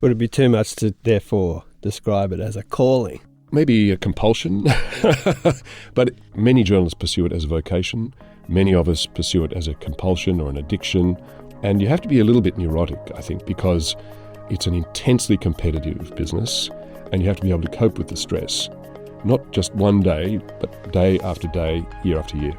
Would it be too much to therefore describe it as a calling? Maybe a compulsion, but many journalists pursue it as a vocation. Many of us pursue it as a compulsion or an addiction. And you have to be a little bit neurotic, I think, because it's an intensely competitive business and you have to be able to cope with the stress. Not just one day, but day after day, year after year.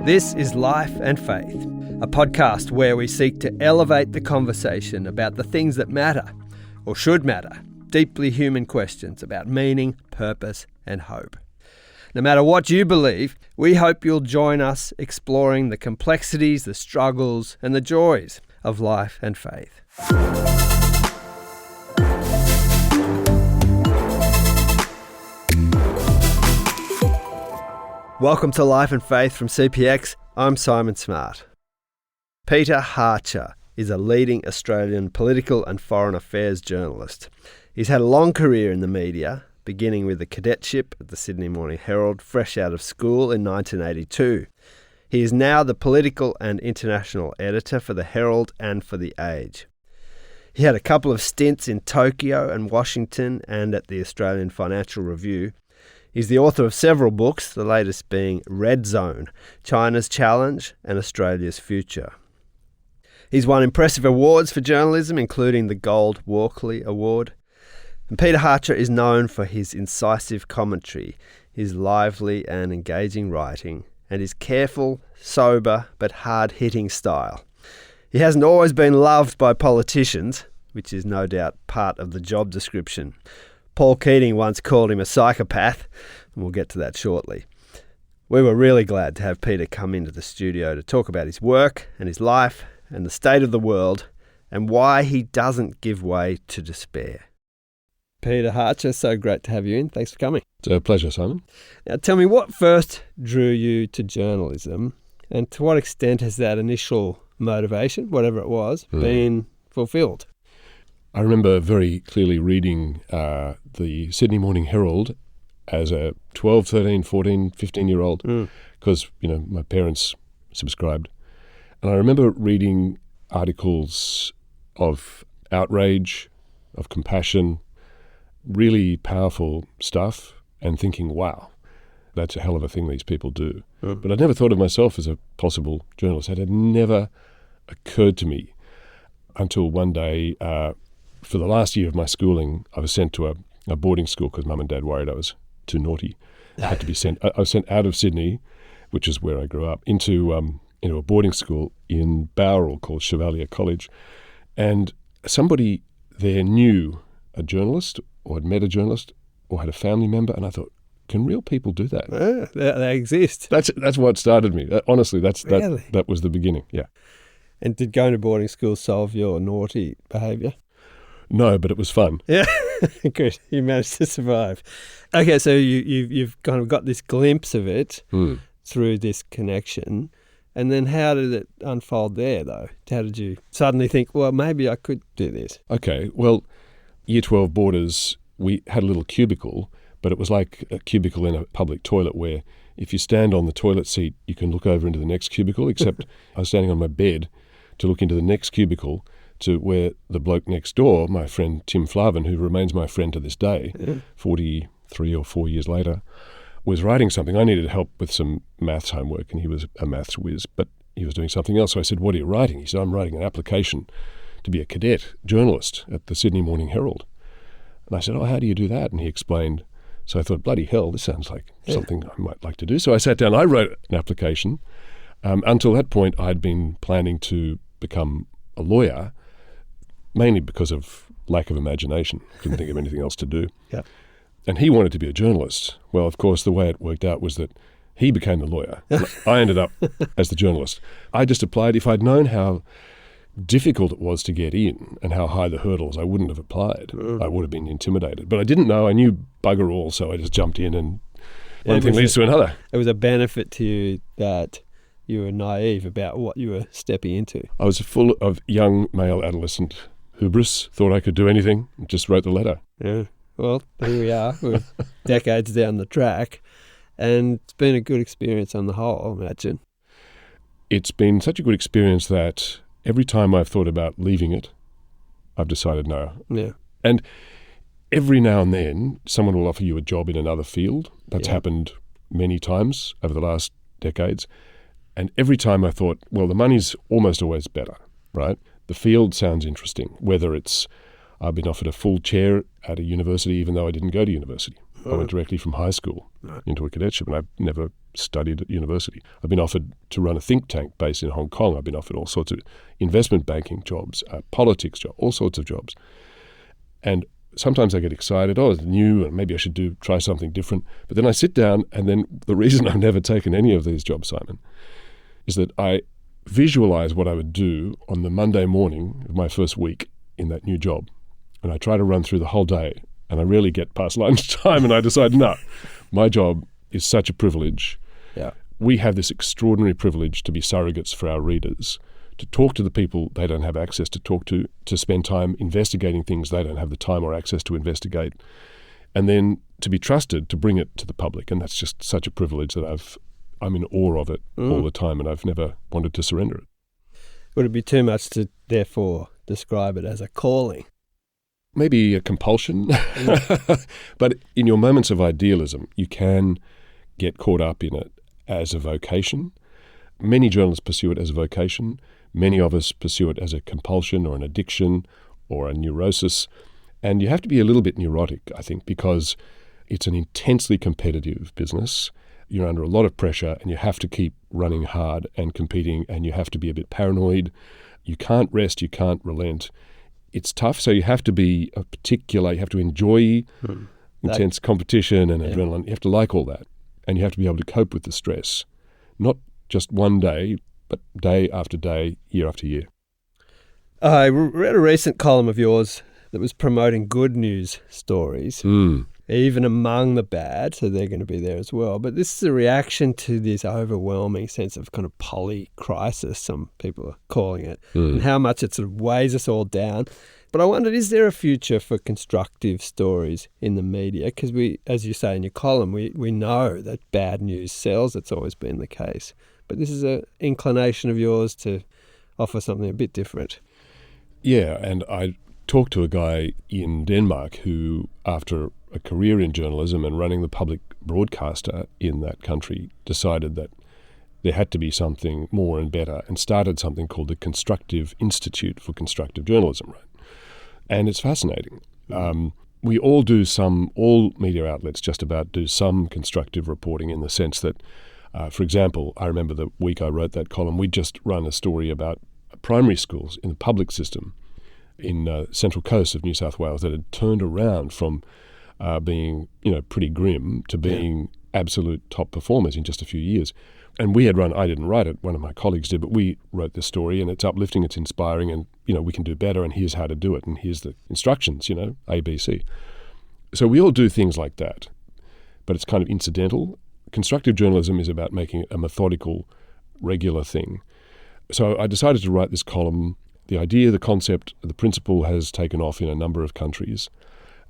This is Life and Faith, a podcast where we seek to elevate the conversation about the things that matter, or should matter, deeply human questions about meaning, purpose and hope. No matter what you believe, we hope you'll join us exploring the complexities, the struggles and the joys of life and faith. Welcome to Life and Faith from CPX. I'm Simon Smart. Peter Hartcher is a leading Australian political and foreign affairs journalist. He's had a long career in the media, beginning with the cadetship at the Sydney Morning Herald, fresh out of school in 1982. He is now the political and international editor for the Herald and for The Age. He had a couple of stints in Tokyo and Washington and at the Australian Financial Review. He's the author of several books, the latest being Red Zone, China's Challenge and Australia's Future. He's won impressive awards for journalism, including the Gold Walkley Award. And Peter Hartcher is known for his incisive commentary, his lively and engaging writing, and his careful, sober but hard-hitting style. He hasn't always been loved by politicians, which is no doubt part of the job description. Paul Keating once called him a psychopath, and we'll get to that shortly. We were really glad to have Peter come into the studio to talk about his work and his life and the state of the world and why he doesn't give way to despair. Peter Hartcher, so great to have you in. Thanks for coming. It's a pleasure, Simon. Now tell me, what first drew you to journalism, and to what extent has that initial motivation, whatever it was, been fulfilled? I remember very clearly reading the Sydney Morning Herald as a 12, 13, 14, 15-year-old because, my parents subscribed. And I remember reading articles of outrage, of compassion, really powerful stuff, and thinking, wow, that's a hell of a thing these people do. But I'd never thought of myself as a possible journalist. It had never occurred to me until one day, for the last year of my schooling, I was sent to a boarding school because Mum and Dad worried I was too naughty. I had to be sent. I was sent out of Sydney, which is where I grew up, into a boarding school in Bowral called Chevalier College. And somebody there knew a journalist or had met a journalist or had a family member, and I thought, can real people do that? Yeah, they exist. That's what started me. Honestly, Really? that was the beginning, yeah. And did going to boarding school solve your naughty behaviour? No, but it was fun. Yeah, good. You managed to survive. Okay, so you've kind of got this glimpse of it through this connection. And then how did it unfold there, though? How did you suddenly think, well, maybe I could do this? Okay, well, Year 12 boarders, we had a little cubicle, but it was like a cubicle in a public toilet where if you stand on the toilet seat, you can look over into the next cubicle, except I was standing on my bed to look into the next cubicle to where the bloke next door, my friend Tim Flavin, who remains my friend to this day, 43 or 4 years later, was writing something. I needed help with some maths homework, and he was a maths whiz, but he was doing something else. So I said, what are you writing? He said, I'm writing an application to be a cadet journalist at the Sydney Morning Herald. And I said, oh, how do you do that? And he explained. So I thought, bloody hell, this sounds like something I might like to do. So I sat down, I wrote an application. Until that point, I'd been planning to become a lawyer, mainly because of lack of imagination. Couldn't think of anything else to do. Yeah. And he wanted to be a journalist. Well, of course, the way it worked out was that he became the lawyer. I ended up as the journalist. I just applied. If I'd known how difficult it was to get in and how high the hurdles, I wouldn't have applied. I would have been intimidated. But I didn't know. I knew bugger all, so I just jumped in, and one thing leads to another. It was a benefit to you that you were naive about what you were stepping into. I was full of young male adolescent hubris, thought I could do anything, just wrote the letter. Yeah. Well, here we are. We're decades down the track, and it's been a good experience on the whole, I imagine. It's been such a good experience that every time I've thought about leaving it, I've decided no. Yeah. And every now and then, someone will offer you a job in another field. That's happened many times over the last decades. And every time I thought, well, the money's almost always better, right? The field sounds interesting, whether it's I've been offered a full chair at a university even though I didn't go to university. I went directly from high school into a cadetship, and I've never studied at university. I've been offered to run a think tank based in Hong Kong. I've been offered all sorts of investment banking jobs, politics jobs, all sorts of jobs. And sometimes I get excited, it's new, and maybe I should try something different. But then I sit down, and then the reason I've never taken any of these jobs, Simon, is that I visualize what I would do on the Monday morning of my first week in that new job. And I try to run through the whole day, and I rarely get past lunchtime, and I decide, no, my job is such a privilege. Yeah. We have this extraordinary privilege to be surrogates for our readers, to talk to the people they don't have access to talk to spend time investigating things they don't have the time or access to investigate, and then to be trusted to bring it to the public. And that's just such a privilege that I'm in awe of it all the time, and I've never wanted to surrender it. Would it be too much to therefore describe it as a calling? Maybe a compulsion, but in your moments of idealism, you can get caught up in it as a vocation. Many journalists pursue it as a vocation. Many of us pursue it as a compulsion or an addiction or a neurosis. And you have to be a little bit neurotic, I think, because it's an intensely competitive business. You're under a lot of pressure, and you have to keep running hard and competing, and you have to be a bit paranoid. You can't rest, you can't relent. It's tough, so you have to be you have to enjoy intense competition and adrenaline. You have to like all that, and you have to be able to cope with the stress, not just one day, but day after day, year after year. I read a recent column of yours that was promoting good news stories, even among the bad, so they're going to be there as well. But this is a reaction to this overwhelming sense of kind of poly-crisis, some people are calling it, and how much it sort of weighs us all down. But I wondered, is there a future for constructive stories in the media? Because we, as you say in your column, we know that bad news sells. It's always been the case. But this is an inclination of yours to offer something a bit different. Yeah, and I talked to a guy in Denmark who, after a career in journalism and running the public broadcaster in that country, decided that there had to be something more and better, and started something called the Constructive Institute for Constructive Journalism, right? And it's fascinating. We all media outlets just about do some constructive reporting, in the sense that, for example, I remember the week I wrote that column, we'd just run a story about primary schools in the public system in Central Coast of New South Wales that had turned around from being, pretty grim to being absolute top performers in just a few years. And we had I didn't write it, one of my colleagues did, but we wrote this story, and it's uplifting, it's inspiring, and, we can do better, and here's how to do it, and here's the instructions, A, B, C. So we all do things like that, but it's kind of incidental. Constructive journalism is about making it a methodical, regular thing. So I decided to write this column. The idea, the concept, the principle has taken off in a number of countries.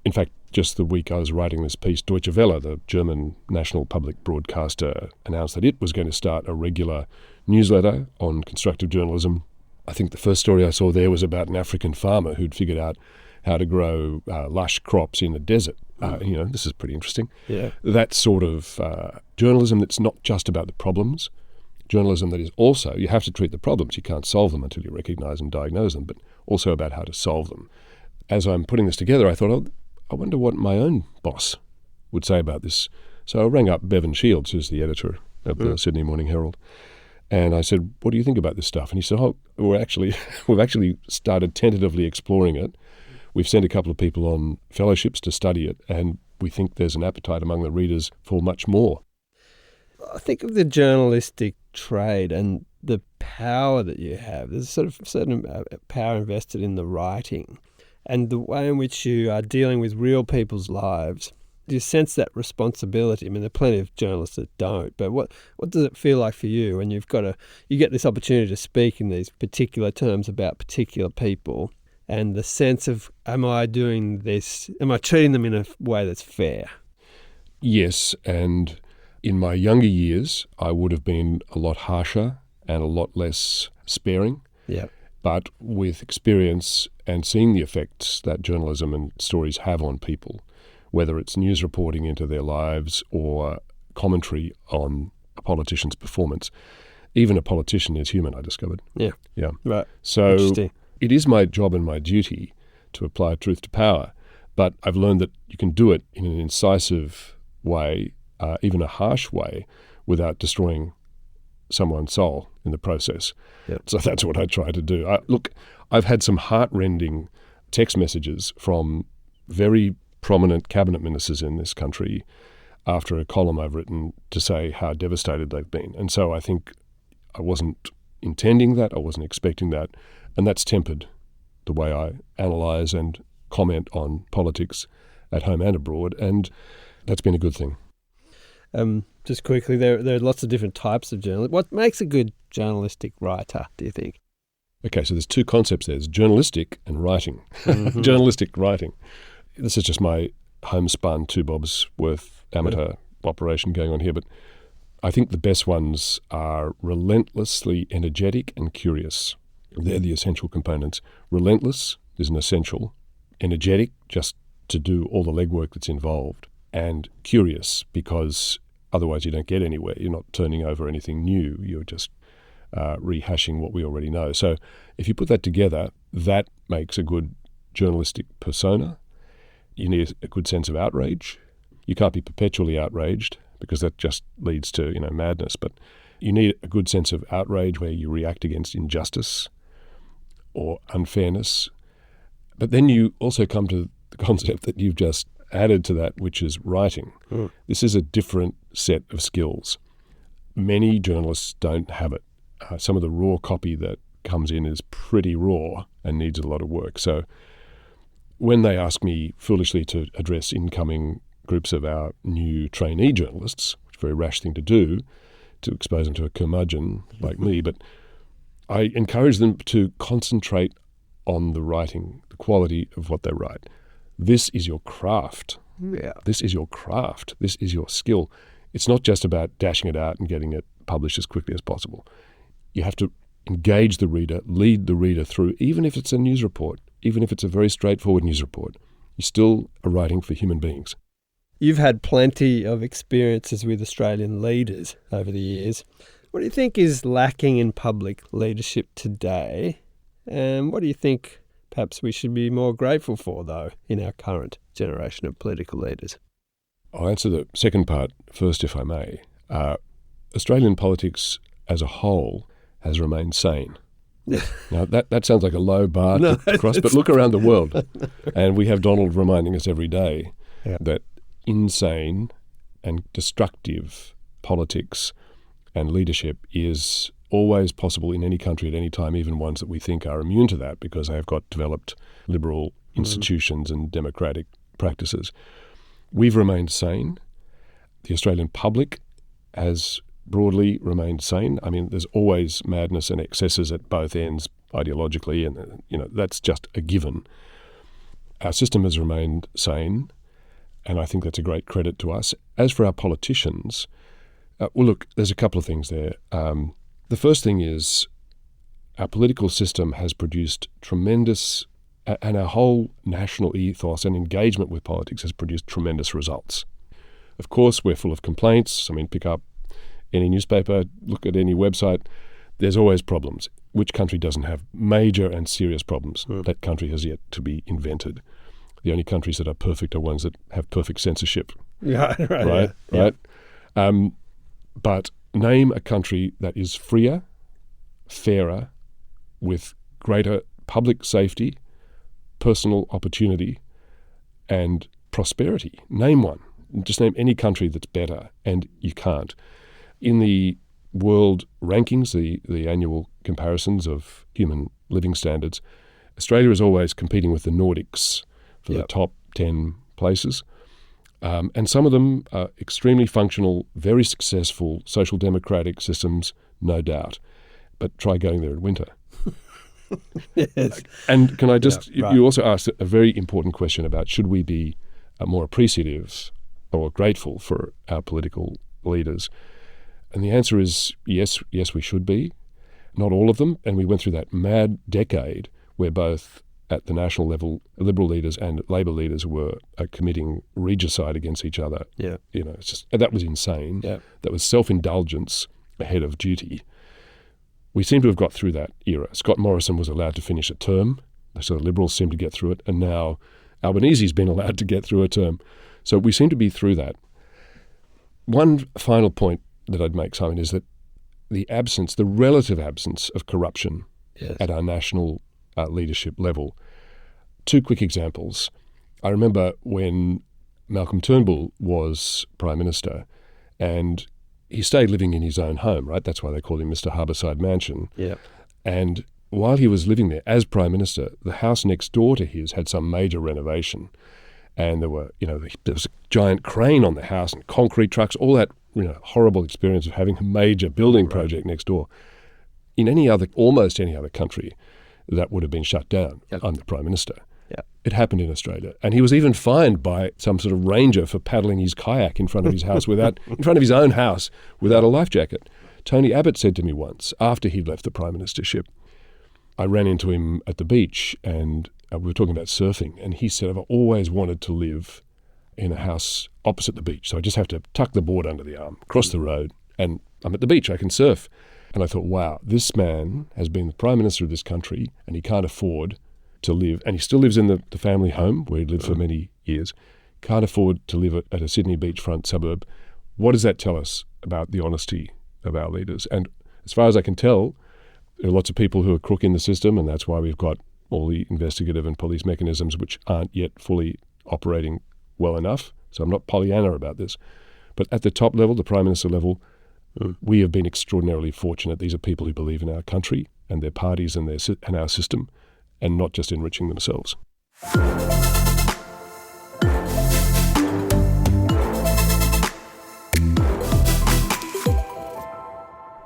In fact, just the week I was writing this piece, Deutsche Welle, the German national public broadcaster, announced that it was going to start a regular newsletter on constructive journalism. I think the first story I saw there was about an African farmer who'd figured out how to grow lush crops in the desert. This is pretty interesting. Yeah. That sort of journalism that's not just about the problems, journalism that is also, you have to treat the problems. You can't solve them until you recognize and diagnose them, but also about how to solve them. As I'm putting this together, I thought, I wonder what my own boss would say about this. So I rang up Bevan Shields, who's the editor of the Sydney Morning Herald, and I said, what do you think about this stuff? And he said, we've actually started tentatively exploring it. We've sent a couple of people on fellowships to study it, and we think there's an appetite among the readers for much more. I think of the journalistic trade and the power that you have. There's sort of certain power invested in the writing and the way in which you are dealing with real people's lives. Do you sense that responsibility? I mean, there are plenty of journalists that don't, but what does it feel like for you when you get this opportunity to speak in these particular terms about particular people, and the sense of, am I treating them in a way that's fair? Yes, and in my younger years, I would have been a lot harsher and a lot less sparing. Yeah. But with experience and seeing the effects that journalism and stories have on people, whether it's news reporting into their lives or commentary on a politician's performance, even a politician is human, I discovered. Yeah. Yeah. Right. So Interesting. it is my job and my duty to apply truth to power, but I've learned that you can do it in an incisive way, even a harsh way, without destroying someone's soul in the process. Yep. So that's what I try to do. I've had some heart-rending text messages from very prominent cabinet ministers in this country after a column I've written to say how devastated they've been. And so I think I wasn't intending that, I wasn't expecting that, and that's tempered the way I analyse and comment on politics at home and abroad, and that's been a good thing. Just quickly, there are lots of different types of journalism. What makes a good journalistic writer, do you think? Okay, so there's two concepts there. There's journalistic and writing. Mm-hmm. Journalistic writing. This is just my homespun, 2 bobs worth amateur operation going on here, but I think the best ones are relentlessly energetic and curious. They're the essential components. Relentless is an essential. Energetic, just to do all the legwork that's involved. And curious, because otherwise you don't get anywhere. You're not turning over anything new. You're just rehashing what we already know. So if you put that together, that makes a good journalistic persona. You need a good sense of outrage. You can't be perpetually outraged because that just leads to, madness. But you need a good sense of outrage where you react against injustice or unfairness. But then you also come to the concept that you've just added to that, which is writing. This is a different set of skills. Many journalists don't have it. Some of the raw copy that comes in is pretty raw and needs a lot of work. So when they ask me foolishly to address incoming groups of our new trainee journalists, which is a very rash thing to do, to expose them to a curmudgeon like me, but I encourage them to concentrate on the writing, the quality of what they write. This is your craft. Yeah. This is your craft. This is your skill. It's not just about dashing it out and getting it published as quickly as possible. You have to engage the reader, lead the reader through, even if it's a news report, even if it's a very straightforward news report. You still are writing for human beings. You've had plenty of experiences with Australian leaders over the years. What do you think is lacking in public leadership today? And what do you think perhaps we should be more grateful for, though, in our current generation of political leaders? I'll answer the second part first, if I may. Australian politics as a whole has remained sane. Now, that sounds like a low bar to cross, but look around the world, and we have Donald reminding us every day that insane and destructive politics and leadership is always possible in any country at any time, even ones that we think are immune to that because they have got developed liberal institutions and democratic practices. We've remained sane. The Australian public has broadly remained sane. I mean, there's always madness and excesses at both ends ideologically, and that's just a given. Our system has remained sane, and I think that's a great credit to us. As for our politicians, well, look, there's a couple of things there. The first thing is our political system has produced tremendous, and our whole national ethos and engagement with politics has produced tremendous results. Of course, we're full of complaints. I mean, pick up any newspaper, look at any website. There's always problems. Which country doesn't have major and serious problems? That country has yet to be invented. The only countries that are perfect are ones that have perfect censorship. Yeah, right. Right. But name a country that is freer, fairer, with greater public safety, personal opportunity, and prosperity. Name one. Just name any country that's better, and you can't. In the world rankings, the annual comparisons of human living standards, Australia is always competing with the Nordics for the top 10 places. And some of them are extremely functional, very successful social democratic systems, no doubt. But try going there in winter. Yes. And can I just, Yeah, right. you also asked a very important question about should we be more appreciative or grateful for our political leaders? And the answer is yes, we should be. Not all of them. And we went through that mad decade where both at the national level, Liberal leaders and Labor leaders were committing regicide against each other. Yeah. It's just, that was insane. Yeah. That was self-indulgence ahead of duty. We seem to have got through that era. Scott Morrison was allowed to finish a term, so the Liberals seem to get through it, and now Albanese's been allowed to get through a term. So we seem to be through that. One final point that I'd make, Simon, is that the relative absence of corruption at our national leadership level. Two quick examples. I remember when Malcolm Turnbull was Prime Minister, and he stayed living in his own home, right? That's why they called him Mr. Harbourside Mansion. Yeah. And while he was living there as Prime Minister, the house next door to his had some major renovation. And there was a giant crane on the house and concrete trucks, all that horrible experience of having a major building project next door. In almost any other country, that would have been shut down. Yep. I'm the Prime Minister. Yep. It happened in Australia. And he was even fined by some sort of ranger for paddling his kayak in front of his house in front of his own house without a life jacket. Tony Abbott said to me once, after he'd left the Prime Ministership, I ran into him at the beach and we were talking about surfing, and he said, I've always wanted to live in a house opposite the beach. So I just have to tuck the board under the arm, cross the road, and I'm at the beach, I can surf. And I thought, wow, this man has been the Prime Minister of this country and he can't afford to live, and he still lives in the family home where he lived for many years, can't afford to live at a Sydney beachfront suburb. What does that tell us about the honesty of our leaders? And as far as I can tell, there are lots of people who are crook in the system, and that's why we've got all the investigative and police mechanisms which aren't yet fully operating well enough. So I'm not Pollyanna about this. But at the top level, the Prime Minister level, we have been extraordinarily fortunate. These are people who believe in our country and their parties and our system, and not just enriching themselves.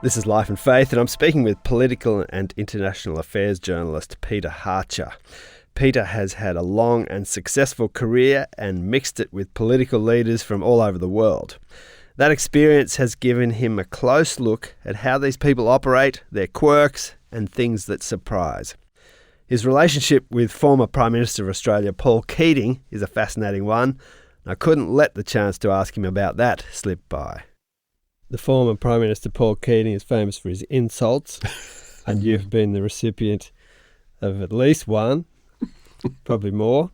This is Life and Faith, and I'm speaking with political and international affairs journalist Peter Hartcher. Peter has had a long and successful career and mixed it with political leaders from all over the world. That experience has given him a close look at how these people operate, their quirks, and things that surprise. His relationship with former Prime Minister of Australia, Paul Keating, is a fascinating one. I couldn't let the chance to ask him about that slip by. The former Prime Minister, Paul Keating, is famous for his insults, and you've been the recipient of at least one, probably more.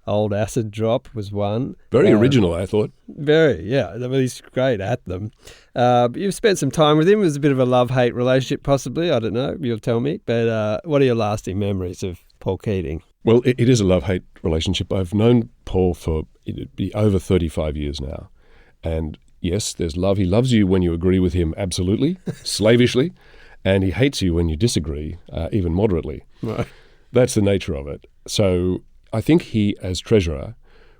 Old acid drop was one. Very original, I thought. Very, yeah. Well, he's great at them. You've spent some time with him. It was a bit of a love-hate relationship, possibly. I don't know. You'll tell me. But what are your lasting memories of Paul Keating? Well, it is a love-hate relationship. I've known Paul for it'd be over 35 years now. And yes, there's love. He loves you when you agree with him absolutely, slavishly, and he hates you when you disagree, even moderately. Right. That's the nature of it. So I think he, as Treasurer,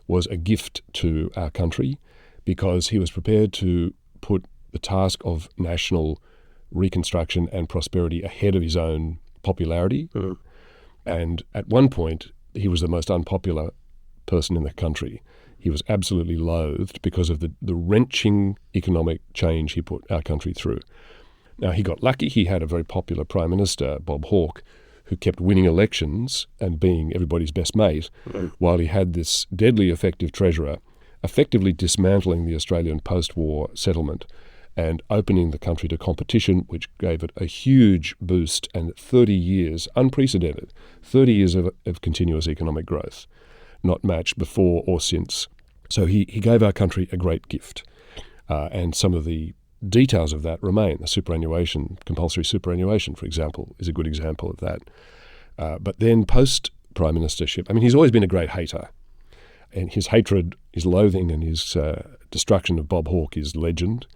was a gift to our country because he was prepared to put the task of national reconstruction and prosperity ahead of his own popularity. Mm. And at one point, he was the most unpopular person in the country. He was absolutely loathed because of the wrenching economic change he put our country through. Now, he got lucky. He had a very popular Prime Minister, Bob Hawke, who kept winning elections and being everybody's best mate, while he had this deadly effective treasurer effectively dismantling the Australian post-war settlement and opening the country to competition, which gave it a huge boost and 30 years, unprecedented, 30 years of continuous economic growth, not matched before or since. So he gave our country a great gift. And some of the details of that remain. The superannuation, compulsory superannuation, for example, is a good example of that. But then post-Prime Ministership, I mean, he's always been a great hater. And his hatred, his loathing and his destruction of Bob Hawke is legend.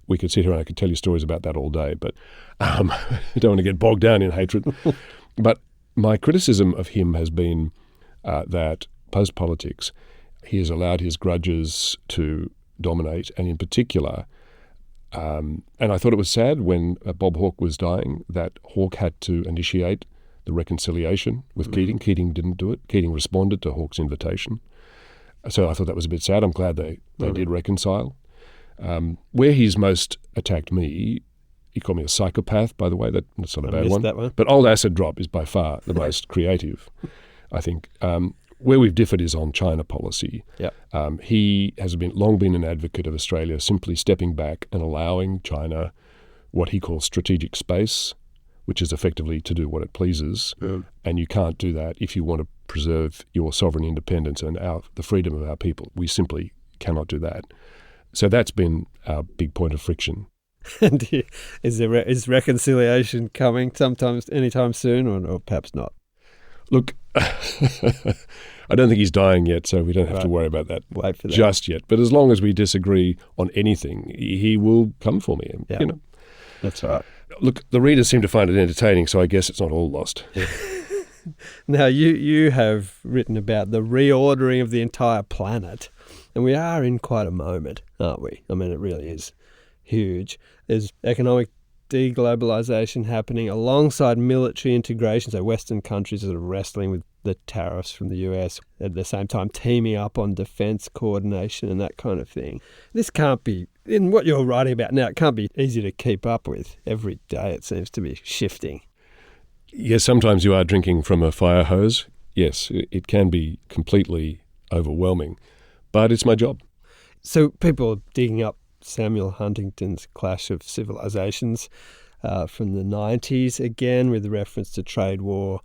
We could sit here and I could tell you stories about that all day, but I don't want to get bogged down in hatred. But my criticism of him has been that post-politics, he has allowed his grudges to dominate, and in particular, and I thought it was sad when Bob Hawke was dying that Hawke had to initiate the reconciliation with Keating. Keating didn't do it. Keating responded to Hawke's invitation. So I thought that was a bit sad. I'm glad they did reconcile. Where he's most attacked me, he called me a psychopath, by the way. That's not a bad one. That one. But Old Acid Drop is by far the most creative, I think. Where we've differed is on China policy. Yep. He has long been an advocate of Australia simply stepping back and allowing China what he calls strategic space, which is effectively to do what it pleases. And you can't do that if you want to preserve your sovereign independence and the freedom of our people. We simply cannot do that. So that's been our big point of friction. And is reconciliation coming anytime soon, or perhaps not? Look, I don't think he's dying yet, so we don't have to worry about that, Wait for that just yet. But as long as we disagree on anything, he will come for me. Yeah. You know. That's right. Look, the readers seem to find it entertaining, so I guess it's not all lost. Now, you have written about the reordering of the entire planet, and we are in quite a moment, aren't we? I mean, it really is huge. There's economic deglobalization happening alongside military integration, so Western countries are wrestling with the tariffs from the US, at the same time teaming up on defence coordination and that kind of thing. This can't be, in what you're writing about now, it can't be easy to keep up with. Every day it seems to be shifting. Yes, sometimes you are drinking from a fire hose. Yes, it can be completely overwhelming, but it's my job. So people are digging up Samuel Huntington's Clash of Civilizations from the 90s, again with reference to trade war,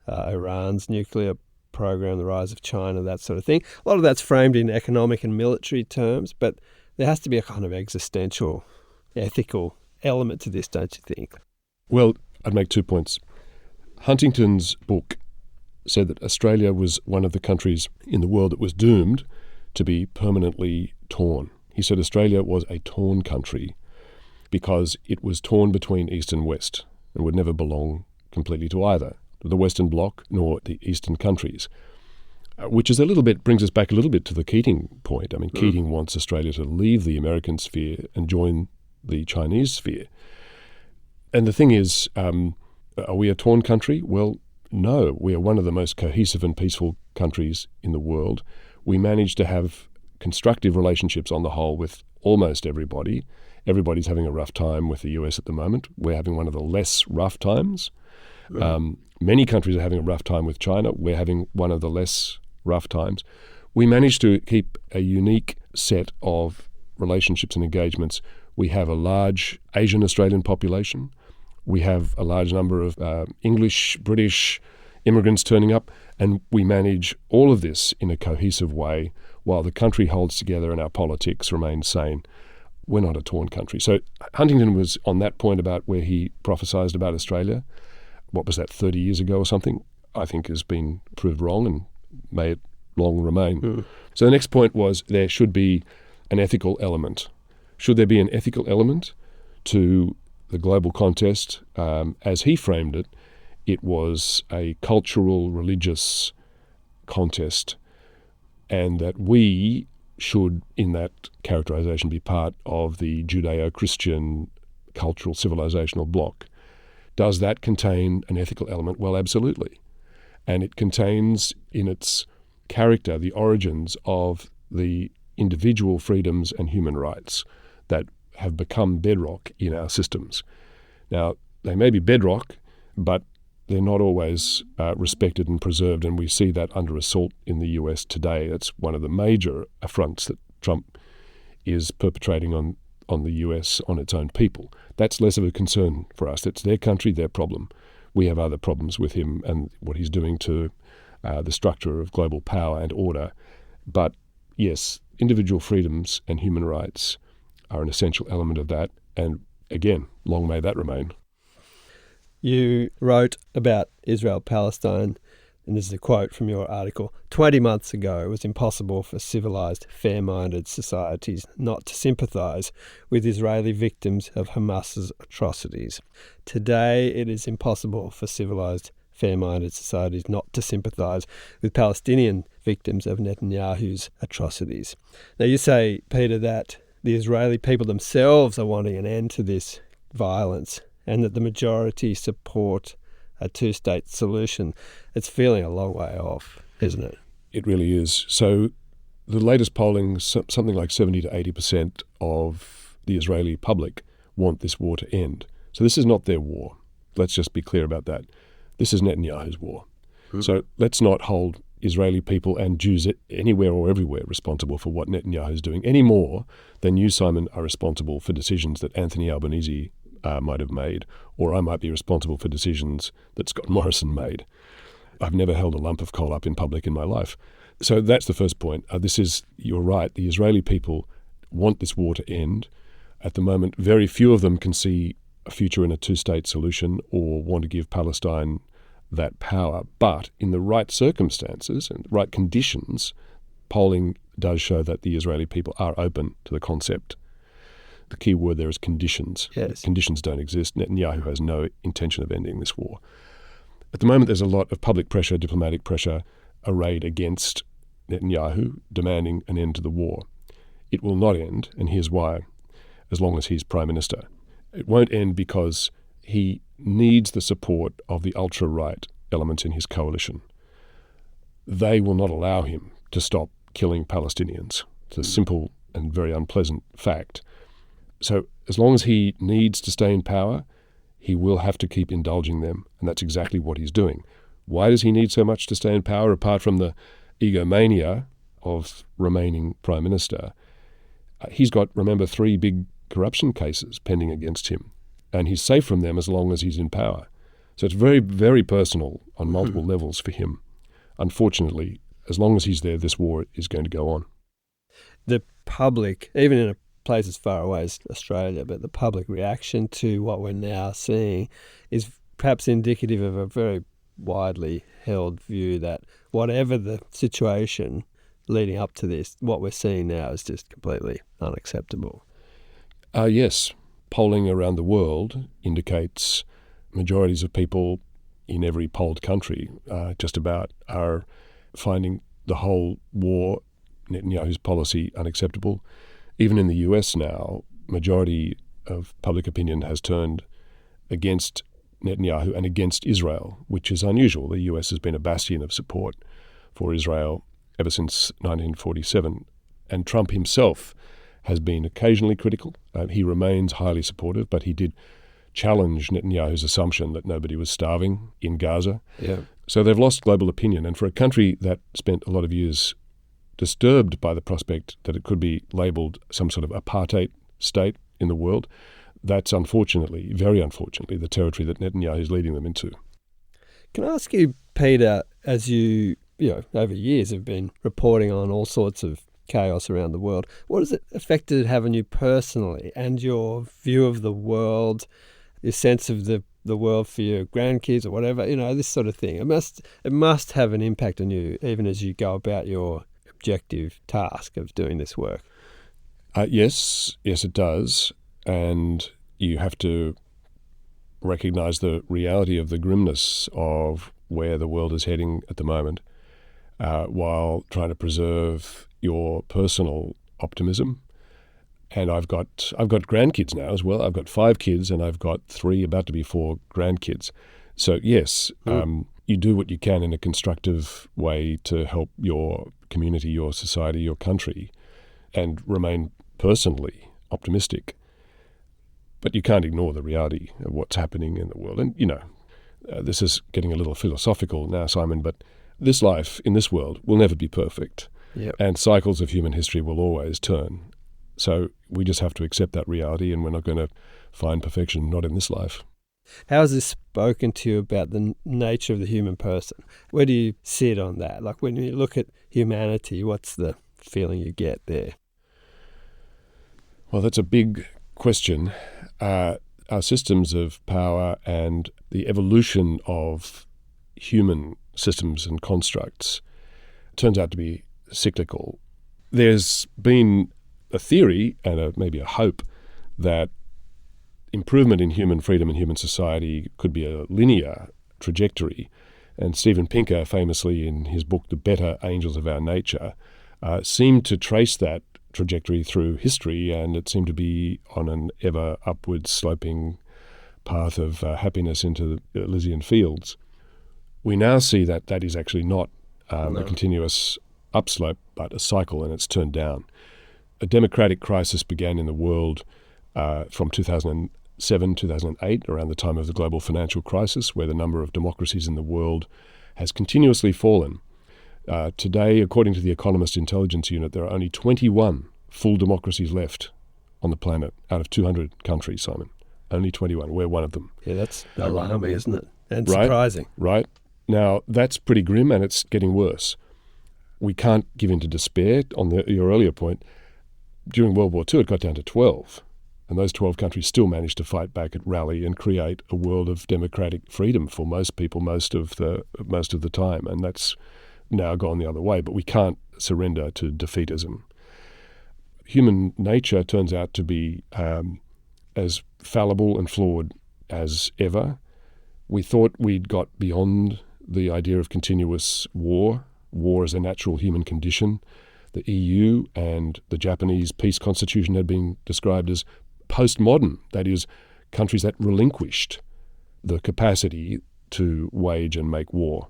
Iran's nuclear program, the rise of China, that sort of thing. A lot of that's framed in economic and military terms, but there has to be a kind of existential, ethical element to this, don't you think? Well, I'd make 2 points. Huntington's book said that Australia was one of the countries in the world that was doomed to be permanently torn. He said Australia was a torn country because it was torn between East and West and would never belong completely to either the Western Bloc nor the Eastern countries, which is brings us back a little bit to the Keating point. I mean, Keating wants Australia to leave the American sphere and join the Chinese sphere. And the thing is, are we a torn country? Well, no. We are one of the most cohesive and peaceful countries in the world. We manage to have constructive relationships on the whole with almost everybody. Everybody's having a rough time with the US at the moment. We're having one of the less rough times. Many countries are having a rough time with China. We're having one of the less rough times. We managed to keep a unique set of relationships and engagements. We have a large Asian Australian population. We have a large number of English, British immigrants turning up, and we manage all of this in a cohesive way while the country holds together and our politics remain sane. We're not a torn country. So Huntington was on that point about where he prophesied about Australia. What was that, 30 years ago or something? I think has been proved wrong, and may it long remain. So the next point was there should be an ethical element. Should there be an ethical element to the global contest? As he framed it, it was a cultural, religious contest, and that we should, in that characterization, be part of the Judeo-Christian cultural civilizational bloc. Does that contain an ethical element? Well, absolutely. And it contains in its character the origins of the individual freedoms and human rights that have become bedrock in our systems. Now, they may be bedrock, but they're not always respected and preserved, and we see that under assault in the US today. That's one of the major affronts that Trump is perpetrating on the US, on its own people. That's less of a concern for us. It's their country, their problem. We have other problems with him and what he's doing to the structure of global power and order. But yes, individual freedoms and human rights are an essential element of that. And again, long may that remain. You wrote about Israel-Palestine, and this is a quote from your article, 20 months ago it was impossible for civilised, fair-minded societies not to sympathise with Israeli victims of Hamas's atrocities. Today it is impossible for civilised, fair-minded societies not to sympathise with Palestinian victims of Netanyahu's atrocities. Now you say, Peter, that the Israeli people themselves are wanting an end to this violence, and that the majority support a two-state solution, it's feeling a long way off, isn't it? It really is. So the latest polling, something like 70 to 80% of the Israeli public want this war to end. So this is not their war. Let's just be clear about that. This is Netanyahu's war. So let's not hold Israeli people and Jews anywhere or everywhere responsible for what Netanyahu is doing any more than you, Simon, are responsible for decisions that Anthony Albanese might have made, or I might be responsible for decisions that Scott Morrison made. I've never held a lump of coal up in public in my life. So that's the first point. You're right, the Israeli people want this war to end. At the moment, very few of them can see a future in a two-state solution or want to give Palestine that power. But in the right circumstances and right conditions, polling does show that the Israeli people are open to the concept. The key word there is conditions. Yes. Conditions don't exist. Netanyahu has no intention of ending this war. At the moment, there's a lot of public pressure, diplomatic pressure, arrayed against Netanyahu, demanding an end to the war. It will not end, and here's why, as long as he's Prime Minister. It won't end because he needs the support of the ultra-right elements in his coalition. They will not allow him to stop killing Palestinians. It's a simple and very unpleasant fact. So as long as he needs to stay in power, he will have to keep indulging them, and that's exactly what he's doing. Why does he need so much to stay in power, apart from the egomania of remaining Prime Minister? He's got, remember, 3 big corruption cases pending against him, and he's safe from them as long as he's in power. So it's very, very personal on multiple levels for him. Unfortunately, as long as he's there, this war is going to go on. The public, even in a place as far away as Australia, but the public reaction to what we're now seeing is perhaps indicative of a very widely held view that whatever the situation leading up to this, what we're seeing now is just completely unacceptable. Yes, polling around the world indicates majorities of people in every polled country just about are finding the whole war, Netanyahu's policy, unacceptable. Even in the US now, majority of public opinion has turned against Netanyahu and against Israel, which is unusual. The US has been a bastion of support for Israel ever since 1947. And Trump himself has been occasionally critical. He remains highly supportive, but he did challenge Netanyahu's assumption that nobody was starving in Gaza. Yeah. So they've lost global opinion. And for a country that spent a lot of years disturbed by the prospect that it could be labelled some sort of apartheid state in the world, that's unfortunately, very unfortunately, the territory that Netanyahu is leading them into. Can I ask you, Peter, as you over years have been reporting on all sorts of chaos around the world, what has it affected having you personally and your view of the world, your sense of the world for your grandkids or whatever, this sort of thing? It must have an impact on you, even as you go about your objective task of doing this work. Yes, it does. And you have to recognize the reality of the grimness of where the world is heading at the moment, while trying to preserve your personal optimism. And I've got grandkids now as well. I've got 5 kids and I've got 3, about to be 4 grandkids. So yes, you do what you can in a constructive way to help your community, your society, your country, and remain personally optimistic. But you can't ignore the reality of what's happening in the world. And, this is getting a little philosophical now, Simon, but this life in this world will never be perfect. Yep. And cycles of human history will always turn. So we just have to accept that reality, and we're not going to find perfection, not in this life. How has this spoken to you about the nature of the human person? Where do you sit on that? Like when you look at humanity, what's the feeling you get there? Well, that's a big question. Our systems of power and the evolution of human systems and constructs turns out to be cyclical. There's been a theory and maybe a hope that improvement in human freedom and human society could be a linear trajectory. And Steven Pinker, famously in his book, The Better Angels of Our Nature, seemed to trace that trajectory through history, and it seemed to be on an ever upward sloping path of happiness into the Elysian fields. We now see that that is actually not a continuous upslope, but a cycle, and it's turned down. A democratic crisis began in the world from 2007, 2008, around the time of the global financial crisis, where the number of democracies in the world has continuously fallen. Today, according to the Economist Intelligence Unit, there are only 21 full democracies left on the planet out of 200 countries, Simon. Only 21. We're one of them. Yeah, that's alarming, isn't it? And Right? surprising. Right. Now, that's pretty grim, and it's getting worse. We can't give in to despair. On your earlier point, during World War II, it got down to 12. And those 12 countries still managed to fight back and rally and create a world of democratic freedom for most people most of the time. And that's now gone the other way. But we can't surrender to defeatism. Human nature turns out to be as fallible and flawed as ever. We thought we'd got beyond the idea of continuous war as a natural human condition. The EU and the Japanese peace constitution had been described as postmodern, that is, countries that relinquished the capacity to wage and make war.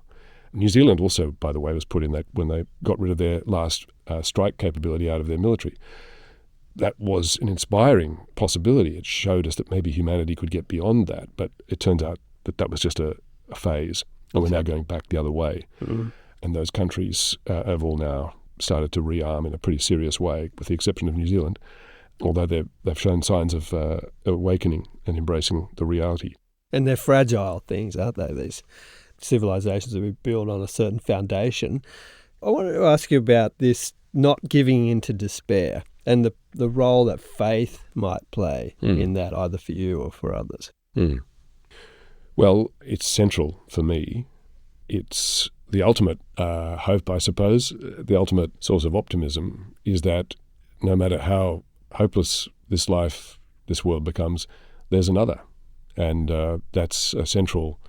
New Zealand also, by the way, was put in that when they got rid of their last strike capability out of their military. That was an inspiring possibility. It showed us that maybe humanity could get beyond that, but it turns out that that was just a phase, and we're now going back the other way. Mm-hmm. And those countries have all now started to rearm in a pretty serious way, with the exception of New Zealand, although they've shown signs of awakening and embracing the reality. And they're fragile things, aren't they, these civilizations that we build on a certain foundation. I wanted to ask you about this not giving in to despair and the role that faith might play in that, either for you or for others. Well, it's central for me. It's the ultimate hope, I suppose. The ultimate source of optimism is that no matter how hopeless this world becomes, there's another. And that's a central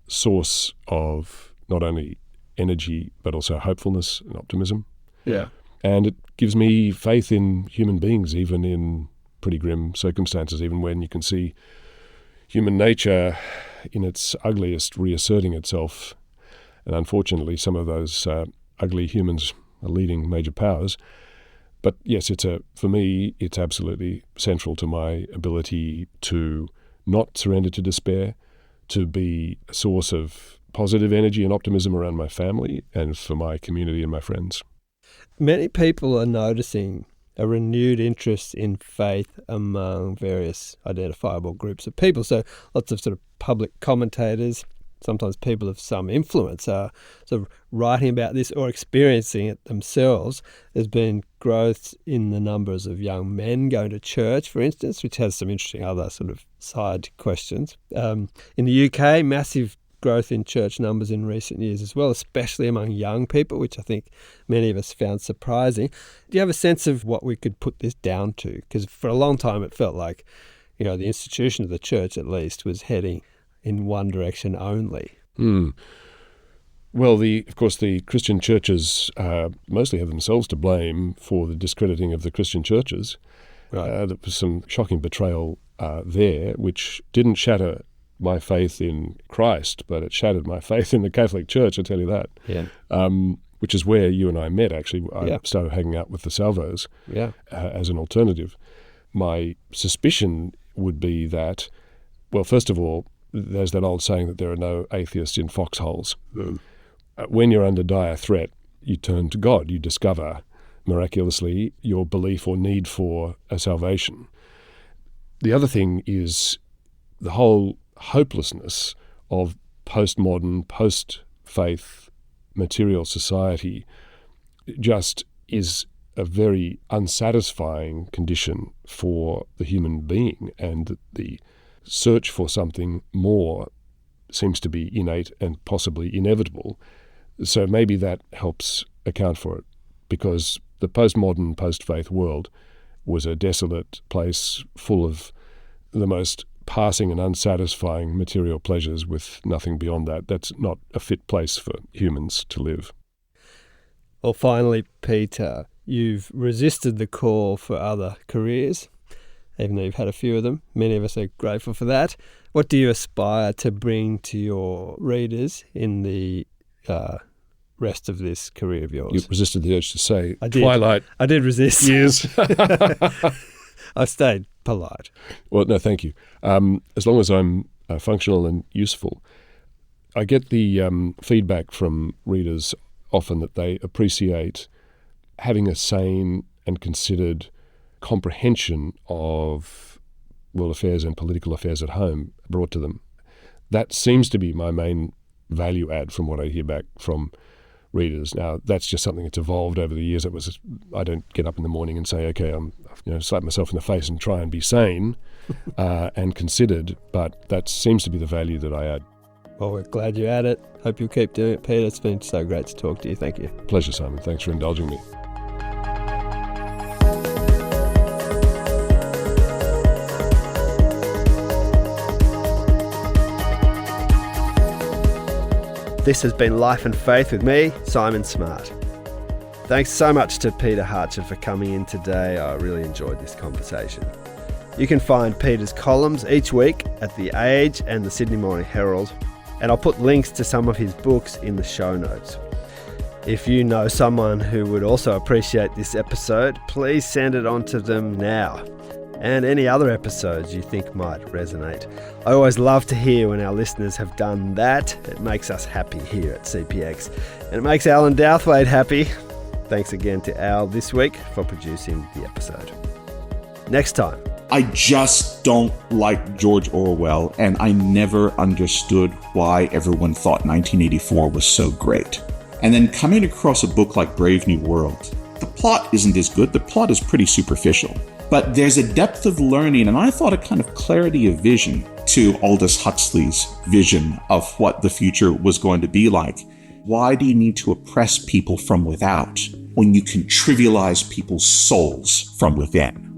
source of not only energy, but also hopefulness and optimism. Yeah. And it gives me faith in human beings, even in pretty grim circumstances, even when you can see human nature in its ugliest reasserting itself. And unfortunately, some of those ugly humans are leading major powers. But yes, for me, it's absolutely central to my ability to not surrender to despair, to be a source of positive energy and optimism around my family and for my community and my friends. Many people are noticing a renewed interest in faith among various identifiable groups of people. So lots of sort of public commentators, sometimes people of some influence, are sort of writing about this or experiencing it themselves. There's been growth in the numbers of young men going to church, for instance, which has some interesting other sort of side questions. In the UK, massive growth in church numbers in recent years as well, especially among young people, which I think many of us found surprising. Do you have a sense of what we could put this down to? Because for a long time it felt like, the institution of the church at least was heading in one direction only. Well, of course, the Christian churches mostly have themselves to blame for the discrediting of the Christian churches. Right. There was some shocking betrayal there, which didn't shatter my faith in Christ, but it shattered my faith in the Catholic Church, I'll tell you that. Yeah. Which is where you and I met, actually. I started hanging out with the Salvos as an alternative. My suspicion would be that, well, first of all, there's that old saying that there are no atheists in foxholes. When you're under dire threat, you turn to God. You discover, miraculously, your belief or need for a salvation. The other thing is the whole hopelessness of postmodern, post-faith material society just is a very unsatisfying condition for the human being, and the search for something more seems to be innate and possibly inevitable. So maybe that helps account for it, because the postmodern, post-faith world was a desolate place full of the most passing and unsatisfying material pleasures with nothing beyond that. That's not a fit place for humans to live. Well, finally, Peter, you've resisted the call for other careers. even though you've had a few of them. Many of us are grateful for that. What do you aspire to bring to your readers in the rest of this career of yours? You resisted the urge to say I did. Twilight. I did resist. Years. I stayed polite. Well, no, thank you. As long as I'm functional and useful, I get the feedback from readers often that they appreciate having a sane and considered comprehension of world affairs and political affairs at home brought to them. That seems to be my main value add from what I hear back from readers. Now, that's just something that's evolved over the years. I don't get up in the morning and say, okay, slap myself in the face and try and be sane and considered, but that seems to be the value that I add. Well, we're glad you're at it. Hope you'll keep doing it, Peter. It's been so great to talk to you. Thank you. Pleasure, Simon. Thanks for indulging me. This has been Life and Faith with me, Simon Smart. Thanks so much to Peter Hartcher for coming in today. I really enjoyed this conversation. You can find Peter's columns each week at The Age and the Sydney Morning Herald, and I'll put links to some of his books in the show notes. If you know someone who would also appreciate this episode, please send it on to them now. And any other episodes you think might resonate. I always love to hear when our listeners have done that. It makes us happy here at CPX. And it makes Alan Douthwaite happy. Thanks again to Al this week for producing the episode. Next time. I just don't like George Orwell, and I never understood why everyone thought 1984 was so great. And then coming across a book like Brave New World, the plot isn't as good. The plot is pretty superficial. But there's a depth of learning, and I thought a kind of clarity of vision to Aldous Huxley's vision of what the future was going to be like. Why do you need to oppress people from without when you can trivialize people's souls from within?